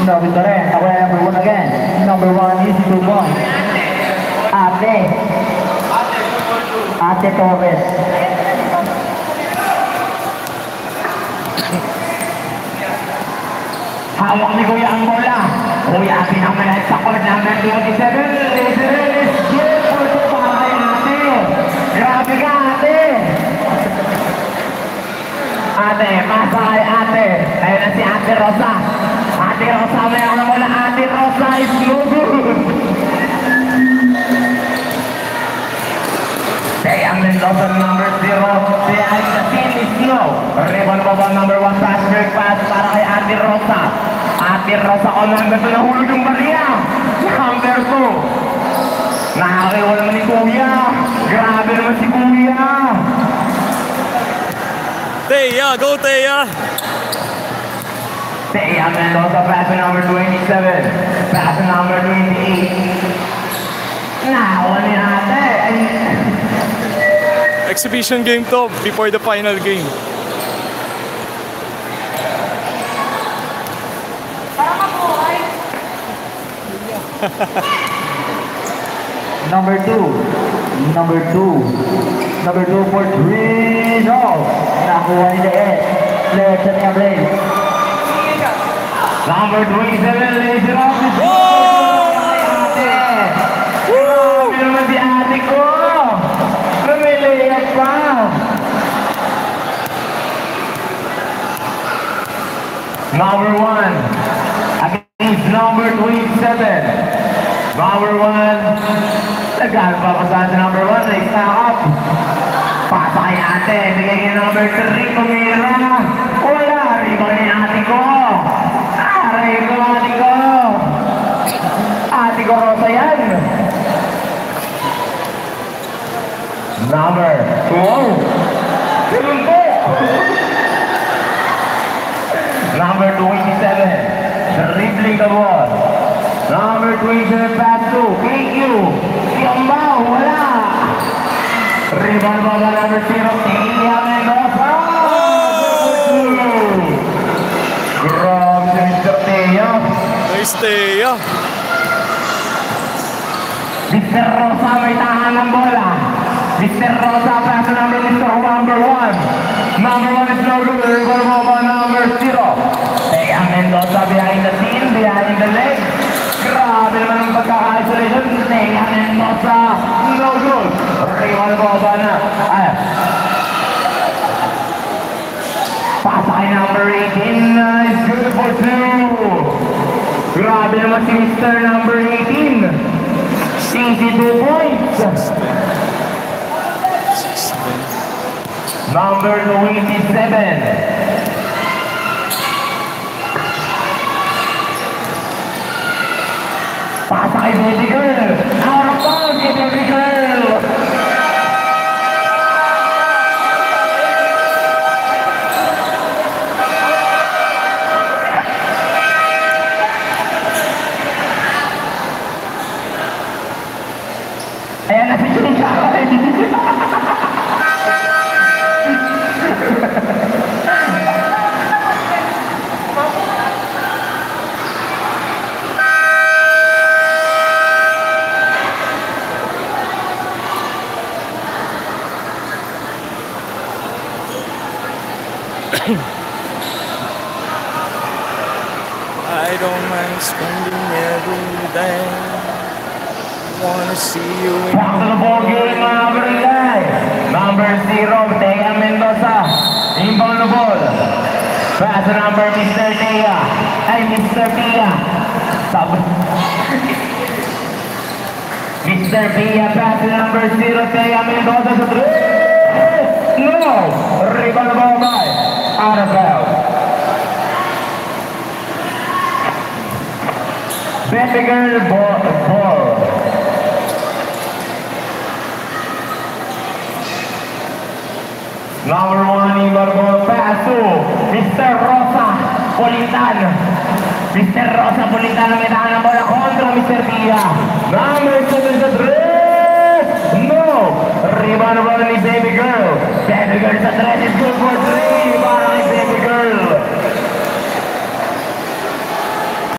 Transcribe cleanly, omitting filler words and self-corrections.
No, Victoria, number one again. Number one is 2 points. Ate. Ate Torres. Hawak ni Kuya ang bola. Kuya pinamalit sa court number 27. Let's get for the para kay Ate. Grabe ka, Ate. Ate, pasa kay Ate. Ayun na si Ate Rosa. Ate Rosa, may ako na mula. Ate Rosa is no good. Ang Mendoza number 0. Behind the scene is no. Rebound ball number 1 pass, break pass para kay Ate Rosa. Ate Rosa ko number 2, nahulog yung bariya. Number 2. Nakakakiwa naman ni Kuya. Grabe naman si Kuya. Teya, go Teya. Teya Mendoza, pass number 27. Pass number 28. Nakawa ni Ate. Exhibition game to before the final game. Number 2 for 3. No. Nakuha ni Leet. Leet sa niya play. Number 27, ladies and gentlemen. Grabe naman si Ate ko. Lumilayag pa. Number 1 against number 27. Number 1. Nagkakapasahan sa number 1. They stack up. Pasa kay Ate. Bigay niya number 3. Pumira. Wala. Riba ni Ate ko. Aray ko, Ate ko. Ate ko Rosa yan. Number 2. Number 27. Dribbling the ball. Number 27, pass to KQ. Yambao, wala. Rebound ball number 0. Teya Mendoza. Grabe si Mr. Teya. Nice Teya. Mr. Rosa may tahan ng bola. Mr. Rosa, pass number Mr. Number 1. Number 1 is no good. Rebound ball number 0. Teya Mendoza behind the scene, behind the leg. Grabe naman ang pagkaka-isolation. Teya Mendoza, no good. Rebound ball na. Pasa kay number 18. Is good for 2. Grabe naman si Mr. Number 18. Easy 2 points. Number 27. Pasa kay Baby Girl. Out of bounds kay Baby Girl. Ayan na si Chika. I don't mind spending every day. Wanna see you in Back to the ball game, mga barangay. Number 0, Teya Mendoza. Inbound the ball. Pass number Mr. Teya. Ay, Mr. Teya. Mr. Teya, pass number 0, Teya Mendoza sa 3. No! Rebound the ball by. Out of bounds. Baby Girl ball. Number 1, Ibarbo, pass to Mr. Rosa Politan. Mr. Rosa Politan ang itahan ng bola kontra Mr. Tia. Number 7 sa 3. No! Rebound ball ni Baby Girl. Baby Girl sa 3 is good for 3 para kay Baby Girl.